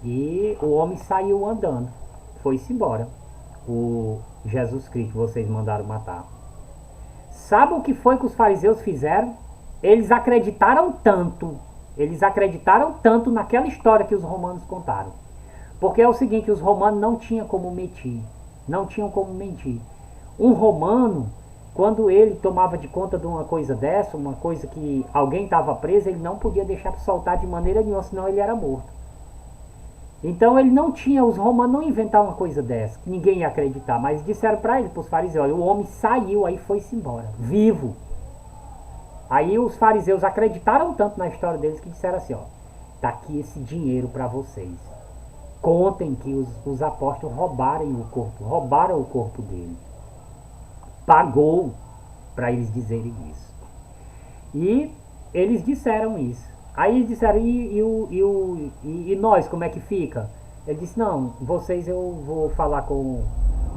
e o homem saiu andando, foi-se embora. O Jesus Cristo vocês mandaram matar. Sabe o que foi que os fariseus fizeram? Eles acreditaram tanto naquela história que os romanos contaram. Porque é o seguinte, os romanos não tinham como mentir. Um romano, quando ele tomava de conta de uma coisa dessa, uma coisa que alguém estava preso, ele não podia deixar soltar de maneira nenhuma, senão ele era morto. Então os romanos não inventaram uma coisa dessa, que ninguém ia acreditar, mas disseram para ele, para os fariseus, olha, o homem saiu, aí foi-se embora, vivo. Aí os fariseus acreditaram tanto na história deles que disseram assim, tá aqui esse dinheiro para vocês. Contem que os apóstolos roubaram o corpo dele. Pagou para eles dizerem isso. E eles disseram isso. Aí eles disseram, e nós, como é que fica? Ele disse, não, vocês eu vou falar com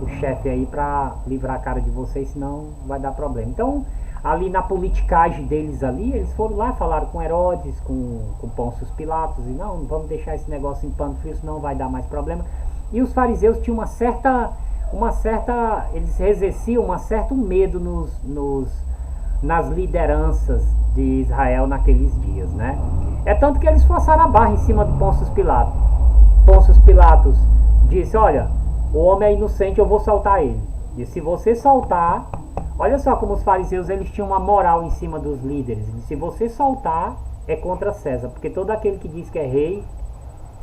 o chefe aí para livrar a cara de vocês, senão vai dar problema. Então, ali na politicagem deles ali, eles foram lá, falaram com Herodes, com Pôncio Pilatos, e não vamos deixar esse negócio em pano frio, senão vai dar mais problema. E os fariseus tinham eles exerciam um certo medo nas lideranças de Israel naqueles dias, né? É tanto que eles forçaram a barra em cima do Pôncio Pilatos. Pôncio Pilatos disse, olha, o homem é inocente, eu vou soltar ele. E se você soltar, olha só como os fariseus eles tinham uma moral em cima dos líderes. Se você soltar, é contra César, porque todo aquele que diz que é rei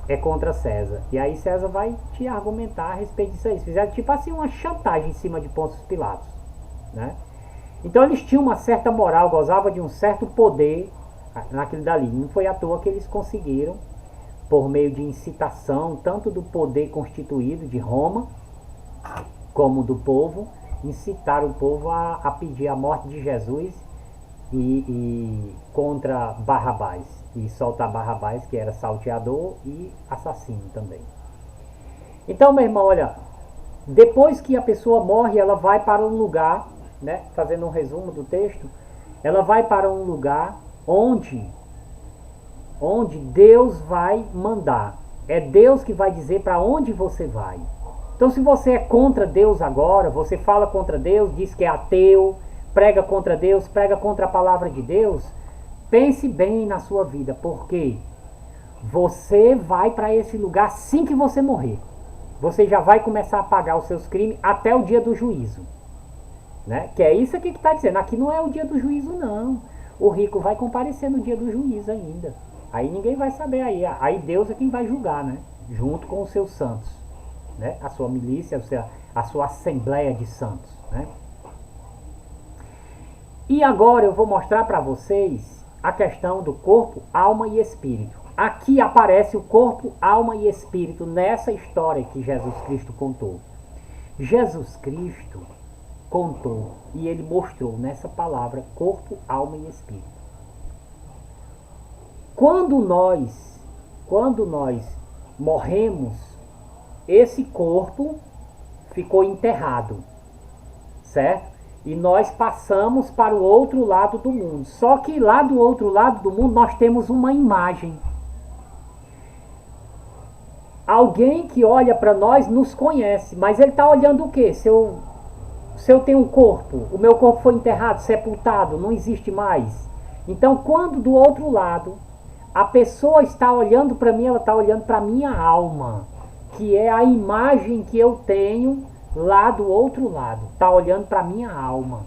é contra César. E aí César vai te argumentar a respeito disso aí. Fizeram tipo assim uma chantagem em cima de Pôncio Pilatos, né? Então eles tinham uma certa moral, gozavam de um certo poder naquilo dali. Não foi à toa que eles conseguiram, por meio de incitação, tanto do poder constituído de Roma, como do povo, incitar o povo a pedir a morte de Jesus e contra Barrabás. e soltar Barrabás, que era salteador e assassino também. Então, meu irmão, olha, depois que a pessoa morre, ela vai para um lugar, né, fazendo um resumo do texto, ela vai para um lugar onde Deus vai mandar. É Deus que vai dizer para onde você vai. Então, se você é contra Deus agora, você fala contra Deus, diz que é ateu, prega contra Deus, prega contra a palavra de Deus, pense bem na sua vida, porque você vai para esse lugar assim que você morrer. Você já vai começar a pagar os seus crimes até o dia do juízo. Né? Que é isso aqui que está dizendo. Aqui não é o dia do juízo, não. O rico vai comparecer no dia do juízo ainda. Aí ninguém vai saber. Aí Deus é quem vai julgar, né? Junto com os seus santos. Né? A sua milícia, a sua assembleia de santos. Né? E agora eu vou mostrar para vocês a questão do corpo, alma e espírito. Aqui aparece o corpo, alma e espírito nessa história que Jesus Cristo contou. Jesus Cristo contou e ele mostrou nessa palavra corpo, alma e espírito. Quando nós morremos, esse corpo ficou enterrado, certo? E nós passamos para o outro lado do mundo. Só que lá do outro lado do mundo nós temos uma imagem. Alguém que olha para nós nos conhece, mas ele está olhando o quê? Se eu tenho um corpo, o meu corpo foi enterrado, sepultado, não existe mais. Então, quando do outro lado a pessoa está olhando para mim, ela está olhando para a minha alma, que é a imagem que eu tenho lá do outro lado, está olhando para a minha alma.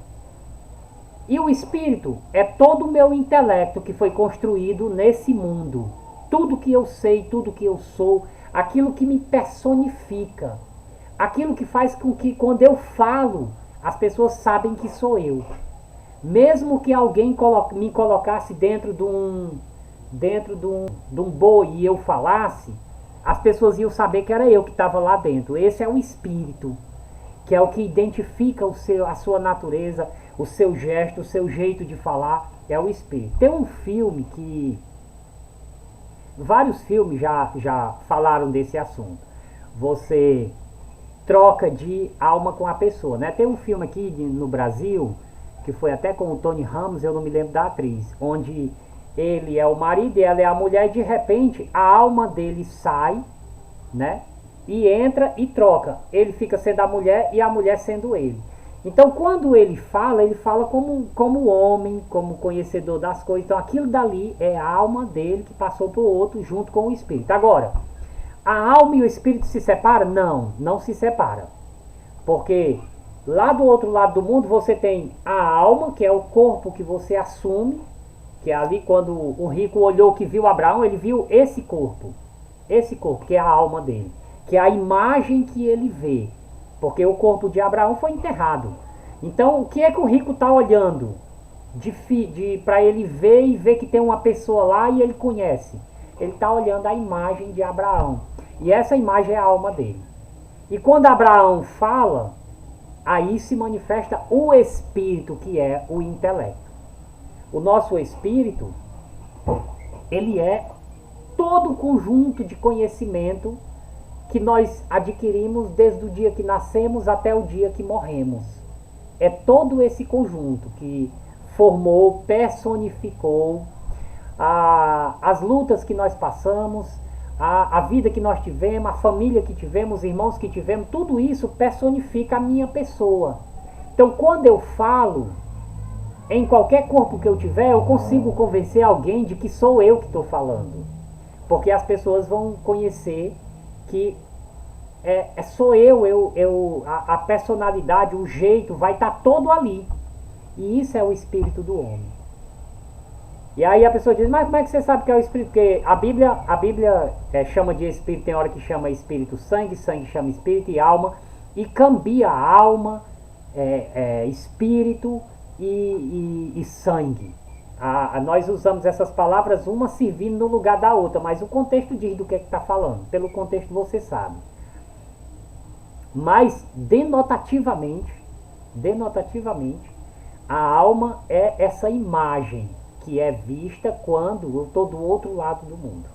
E o espírito é todo o meu intelecto que foi construído nesse mundo. Tudo que eu sei, tudo que eu sou, aquilo que me personifica, aquilo que faz com que quando eu falo, as pessoas sabem que sou eu. Mesmo que alguém me colocasse dentro de um boi e eu falasse, as pessoas iam saber que era eu que estava lá dentro. Esse é o espírito, que é o que identifica a sua natureza, o seu gesto, o seu jeito de falar, é o espírito. Tem um filme que... Vários filmes já falaram desse assunto. Você troca de alma com a pessoa, né? Tem um filme aqui no Brasil, que foi até com o Tony Ramos, eu não me lembro da atriz, onde ele é o marido e ela é a mulher e de repente a alma dele sai, né? E entra e troca. Ele fica sendo a mulher e a mulher sendo ele. Então, quando ele fala como homem, como conhecedor das coisas. Então, aquilo dali é a alma dele que passou para o outro junto com o espírito. Agora, a alma e o espírito se separam? Não, não se separa. Porque lá do outro lado do mundo você tem a alma, que é o corpo que você assume, que é ali quando o rico olhou que viu Abraão, ele viu esse corpo, que é a alma dele, que é a imagem que ele vê. Porque o corpo de Abraão foi enterrado. Então, o que é que o rico está olhando? Para ele ver e ver que tem uma pessoa lá e ele conhece. Ele está olhando a imagem de Abraão. E essa imagem é a alma dele. E quando Abraão fala, aí se manifesta o espírito, que é o intelecto. O nosso espírito, ele é todo o conjunto de conhecimento que nós adquirimos desde o dia que nascemos até o dia que morremos. É todo esse conjunto que formou, personificou as lutas que nós passamos, a vida que nós tivemos, a família que tivemos, os irmãos que tivemos, tudo isso personifica a minha pessoa. Então, quando eu falo, em qualquer corpo que eu tiver, eu consigo convencer alguém de que sou eu que estou falando. Porque as pessoas vão conhecer que sou a personalidade, o jeito vai estar todo ali. E isso é o espírito do homem. E aí a pessoa diz, mas como é que você sabe que é o espírito? Porque a Bíblia chama de espírito, tem hora que chama espírito sangue chama espírito e alma, e cambia alma, espírito e sangue. Nós usamos essas palavras uma servindo no lugar da outra, mas o contexto diz do que está falando. Pelo contexto você sabe. Mas denotativamente, a alma é essa imagem que é vista quando eu estou do outro lado do mundo.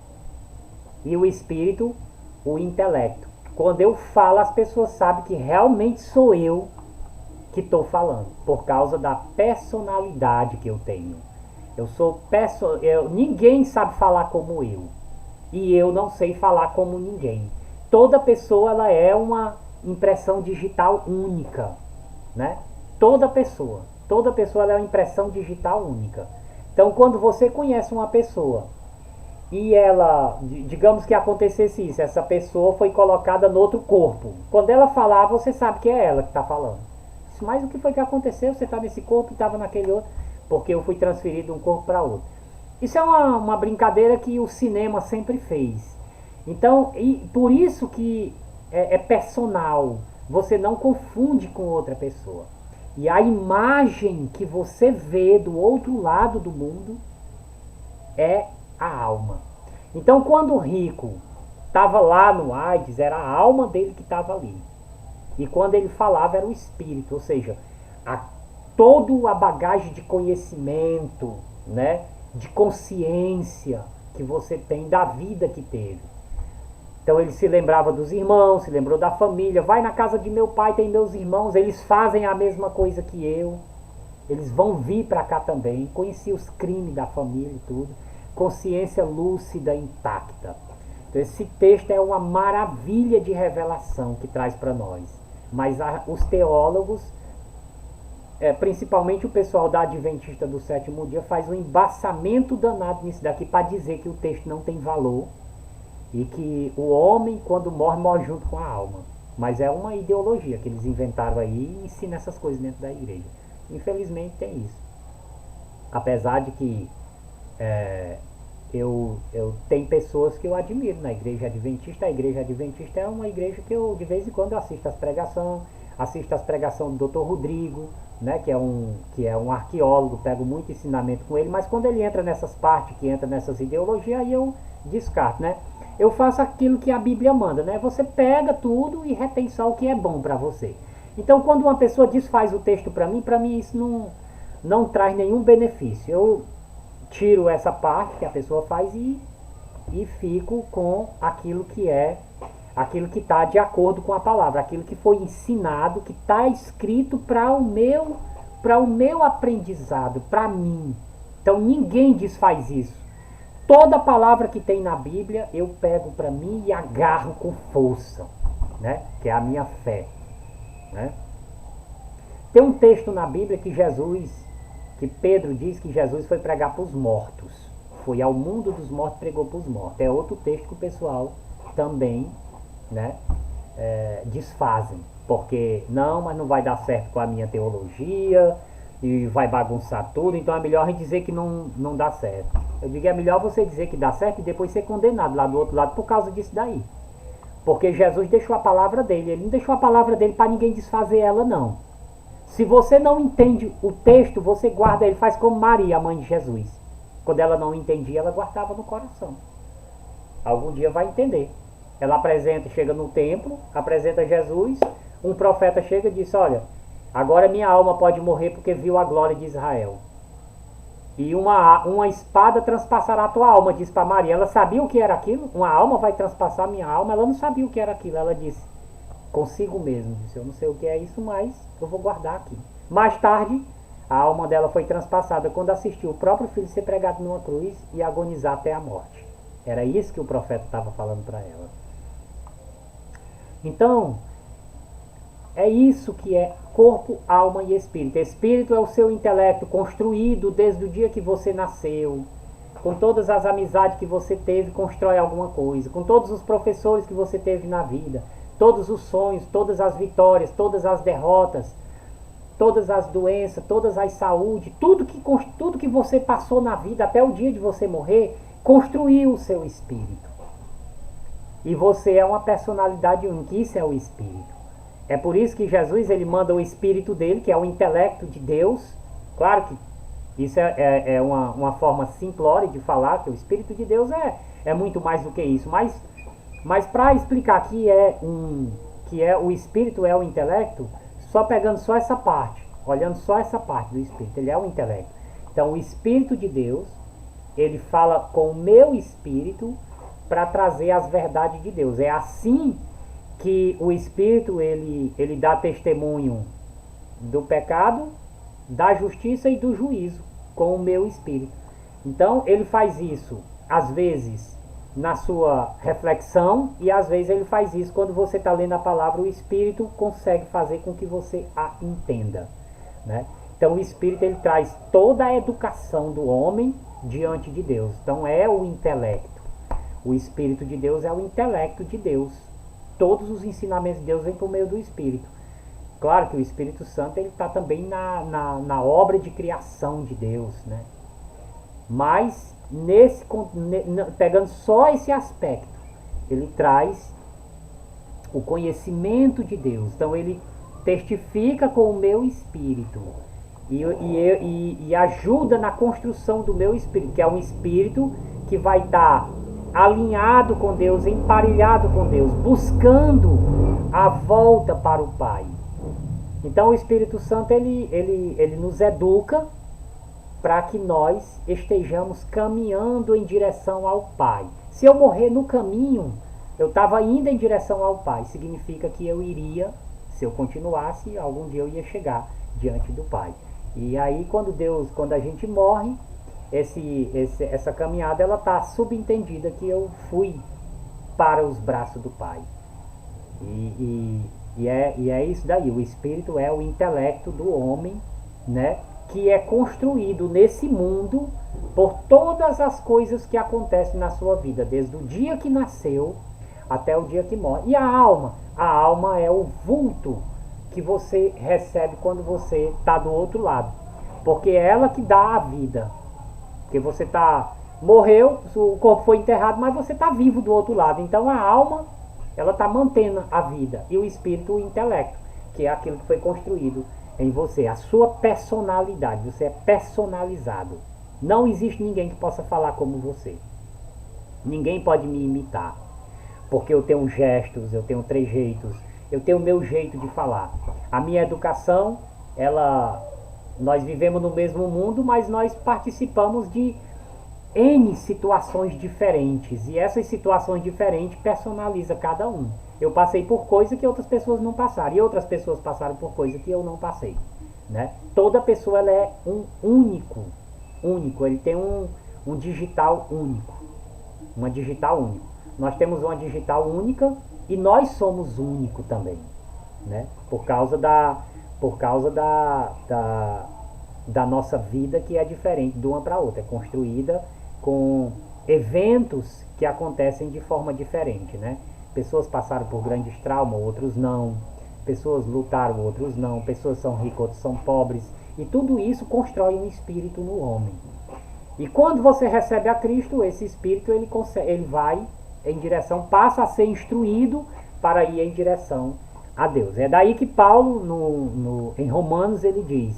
E o espírito, o intelecto. Quando eu falo, as pessoas sabem que realmente sou eu que estou falando, por causa da personalidade que eu tenho. Ninguém sabe falar como eu. E eu não sei falar como ninguém. Toda pessoa ela é uma impressão digital única, né? Toda pessoa ela é uma impressão digital única. Então, quando você conhece uma pessoa e ela, digamos que acontecesse isso, essa pessoa foi colocada no outro corpo. Quando ela falar, você sabe que é ela que está falando. Mas o que foi que aconteceu? Você está nesse corpo e estava naquele outro, porque eu fui transferido de um corpo para outro. Isso é uma brincadeira que o cinema sempre fez. Então, por isso que é personal. Você não confunde com outra pessoa. E a imagem que você vê do outro lado do mundo é a alma. Então, quando o rico estava lá no AIDS, era a alma dele que estava ali. E quando ele falava, era o espírito. Ou seja, toda a bagagem de conhecimento, né, de consciência que você tem da vida que teve. Então ele se lembrava dos irmãos, se lembrou da família. Vai na casa de meu pai, tem meus irmãos, eles fazem a mesma coisa que eu. Eles vão vir para cá também. Conhecia os crimes da família e tudo. Consciência lúcida, intacta. Então esse texto é uma maravilha de revelação que traz para nós. Mas os teólogos, principalmente o pessoal da Adventista do Sétimo Dia, faz um embaçamento danado nisso daqui para dizer que o texto não tem valor e que o homem, quando morre, morre junto com a alma. Mas é uma ideologia que eles inventaram aí e ensinam essas coisas dentro da igreja. Infelizmente tem isso. Apesar de que eu tenho pessoas que eu admiro na igreja adventista. A igreja adventista é uma igreja que eu de vez em quando assisto as pregações do Dr. Rodrigo, né, que é um arqueólogo, pego muito ensinamento com ele, mas quando ele entra nessas partes, que entra nessas ideologias, aí eu descarto, né? Eu faço aquilo que a Bíblia manda, né? Você pega tudo e retém só o que é bom para você. Então, quando uma pessoa desfaz o texto para mim isso não traz nenhum benefício. Eu tiro essa parte que a pessoa faz e fico com aquilo que está de acordo com a palavra, aquilo que foi ensinado, que está escrito para o meu aprendizado, para mim. Então ninguém desfaz isso. Toda palavra que tem na Bíblia eu pego para mim e agarro com força, né? Que é a minha fé, né? Tem um texto na Bíblia que Pedro diz que Jesus foi pregar para os mortos. Foi ao mundo dos mortos e pregou para os mortos. É outro texto que o pessoal também, né, desfazem. Porque mas não vai dar certo com a minha teologia e vai bagunçar tudo. Então é melhor a gente dizer que não dá certo. Eu digo, é melhor você dizer que dá certo e depois ser condenado lá do outro lado por causa disso daí. Porque Jesus deixou a palavra dele. Ele não deixou a palavra dele para ninguém desfazer ela, não. Se você não entende o texto, você guarda ele. Faz como Maria, a mãe de Jesus. Quando ela não entendia, ela guardava no coração. Algum dia vai entender. Ela chega no templo, apresenta Jesus. Um profeta chega e diz, olha, agora minha alma pode morrer porque viu a glória de Israel. E uma espada transpassará a tua alma, diz para Maria. Ela sabia o que era aquilo? Uma alma vai transpassar minha alma? Ela não sabia o que era aquilo. Ela disse, consigo mesmo. Disse, eu não sei o que é isso, mas eu vou guardar aqui. Mais tarde, a alma dela foi transpassada quando assistiu o próprio filho ser pregado numa cruz e agonizar até a morte. Era isso que o profeta estava falando para ela. Então, é isso que é corpo, alma e espírito. Espírito é o seu intelecto construído desde o dia que você nasceu. Com todas as amizades que você teve, constrói alguma coisa. Com todos os professores que você teve na vida. Todos os sonhos, todas as vitórias, todas as derrotas, todas as doenças, todas as saúdes, tudo que você passou na vida até o dia de você morrer, construiu o seu espírito. E você é uma personalidade única, isso é o espírito. É por isso que Jesus ele manda o espírito dele, que é o intelecto de Deus. Claro que isso é uma forma simplória de falar que o espírito de Deus é muito mais do que isso. Mas para explicar que o espírito é o intelecto, só pegando só essa parte, olhando só essa parte do espírito, ele é o intelecto. Então o Espírito de Deus, ele fala com o meu espírito para trazer as verdades de Deus. É assim que o Espírito ele dá testemunho do pecado, da justiça e do juízo com o meu espírito. Então ele faz isso às vezes na sua reflexão e às vezes ele faz isso quando você está lendo a palavra. O Espírito consegue fazer com que você a entenda, né? Então o Espírito ele traz toda a educação do homem diante de Deus. Então é o intelecto. O Espírito de Deus é o intelecto de Deus. Todos os ensinamentos de Deus vêm por meio do Espírito. Claro que o Espírito Santo ele está também na obra de criação de Deus, né? Mas pegando só esse aspecto, ele traz o conhecimento de Deus. Então ele testifica com o meu espírito e ajuda na construção do meu espírito, que é um espírito que vai estar alinhado com Deus, emparelhado com Deus, buscando a volta para o Pai. Então o Espírito Santo ele nos educa para que nós estejamos caminhando em direção ao Pai. Se eu morrer no caminho, eu estava indo em direção ao Pai, significa que eu iria, se eu continuasse, algum dia eu ia chegar diante do Pai. E aí quando a gente morre, essa caminhada ela está subentendida que eu fui para os braços do Pai. E é isso daí. O Espírito é o intelecto do homem, né, que é construído nesse mundo por todas as coisas que acontecem na sua vida, desde o dia que nasceu até o dia que morre. E a alma é o vulto que você recebe quando você está do outro lado, porque é ela que dá a vida. Porque você morreu, o corpo foi enterrado, mas você está vivo do outro lado. Então a alma, ela está mantendo a vida. E o espírito, o intelecto, que é aquilo que foi construído em você. A sua personalidade. Você é personalizado. Não existe ninguém que possa falar como você. Ninguém pode me imitar. Porque eu tenho gestos, eu tenho trejeitos, eu tenho o meu jeito de falar. A minha educação, nós vivemos no mesmo mundo, mas nós participamos de N situações diferentes. E essas situações diferentes personalizam cada um. Eu passei por coisa que outras pessoas não passaram. E outras pessoas passaram por coisa que eu não passei, né? Toda pessoa ela é um único. Ele tem um digital único. Uma digital única. Nós temos uma digital única e nós somos único também, né? Por causa da nossa vida, que é diferente de uma para outra, é construída com eventos que acontecem de forma diferente, né? Pessoas passaram por grandes traumas, outros não. Pessoas lutaram, outros não. Pessoas são ricas, outros são pobres. E tudo isso constrói um espírito no homem. E quando você recebe a Cristo, esse espírito ele vai em direção, passa a ser instruído para ir em direção a Deus. É daí que Paulo, em Romanos, ele diz: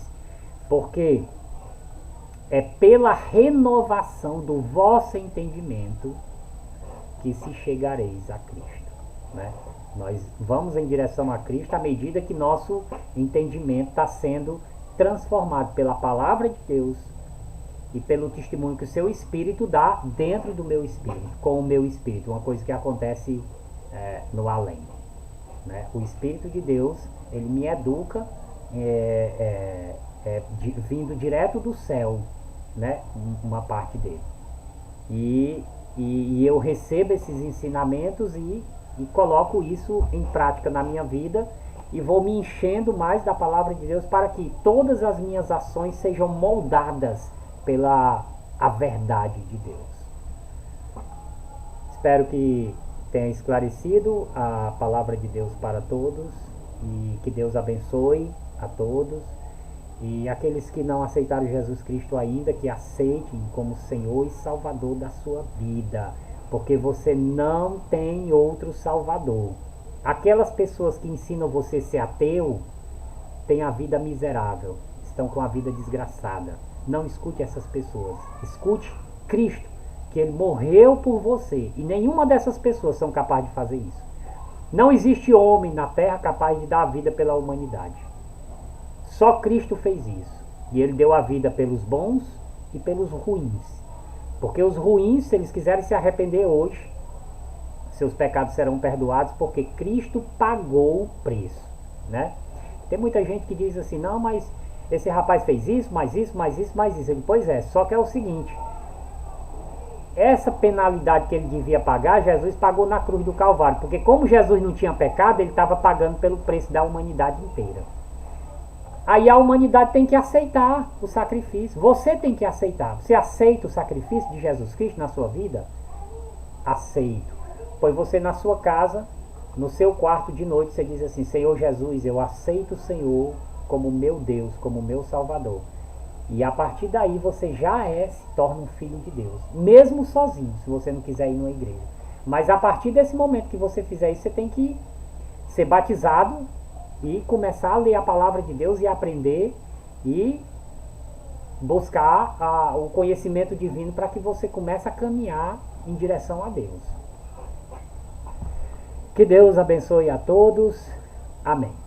porque é pela renovação do vosso entendimento que se chegareis a Cristo, né? Nós vamos em direção a Cristo à medida que nosso entendimento está sendo transformado pela palavra de Deus e pelo testemunho que o seu espírito dá dentro do meu espírito, com o meu espírito, uma coisa que acontece no além, né? O Espírito de Deus, ele me educa vindo direto do céu, né? Uma parte dele. E eu recebo esses ensinamentos e coloco isso em prática na minha vida e vou me enchendo mais da palavra de Deus para que todas as minhas ações sejam moldadas pela a verdade de Deus. Espero que tenha esclarecido a palavra de Deus para todos e que Deus abençoe a todos. E aqueles que não aceitaram Jesus Cristo ainda, que aceitem como Senhor e Salvador da sua vida, porque você não tem outro Salvador. Aquelas pessoas que ensinam você a ser ateu têm a vida miserável, estão com a vida desgraçada. Não escute essas pessoas, escute Cristo, que Ele morreu por você, e nenhuma dessas pessoas são capazes de fazer isso. Não existe homem na terra capaz de dar a vida pela humanidade. Só Cristo fez isso. E Ele deu a vida pelos bons e pelos ruins. Porque os ruins, se eles quiserem se arrepender hoje, seus pecados serão perdoados, porque Cristo pagou o preço, né? Tem muita gente que diz assim, não, mas esse rapaz fez isso, mais isso, mais isso, mais isso. Pois é, só que é o seguinte, essa penalidade que ele devia pagar, Jesus pagou na cruz do Calvário, porque como Jesus não tinha pecado, ele estava pagando pelo preço da humanidade inteira. Aí a humanidade tem que aceitar o sacrifício. Você tem que aceitar. Você aceita o sacrifício de Jesus Cristo na sua vida? Aceito. Pois você na sua casa, no seu quarto de noite, você diz assim, Senhor Jesus, eu aceito o Senhor como meu Deus, como meu Salvador. E a partir daí você já se torna um filho de Deus. Mesmo sozinho, se você não quiser ir numa igreja. Mas a partir desse momento que você fizer isso, você tem que ser batizado e começar a ler a palavra de Deus e aprender e buscar o conhecimento divino para que você comece a caminhar em direção a Deus. Que Deus abençoe a todos. Amém.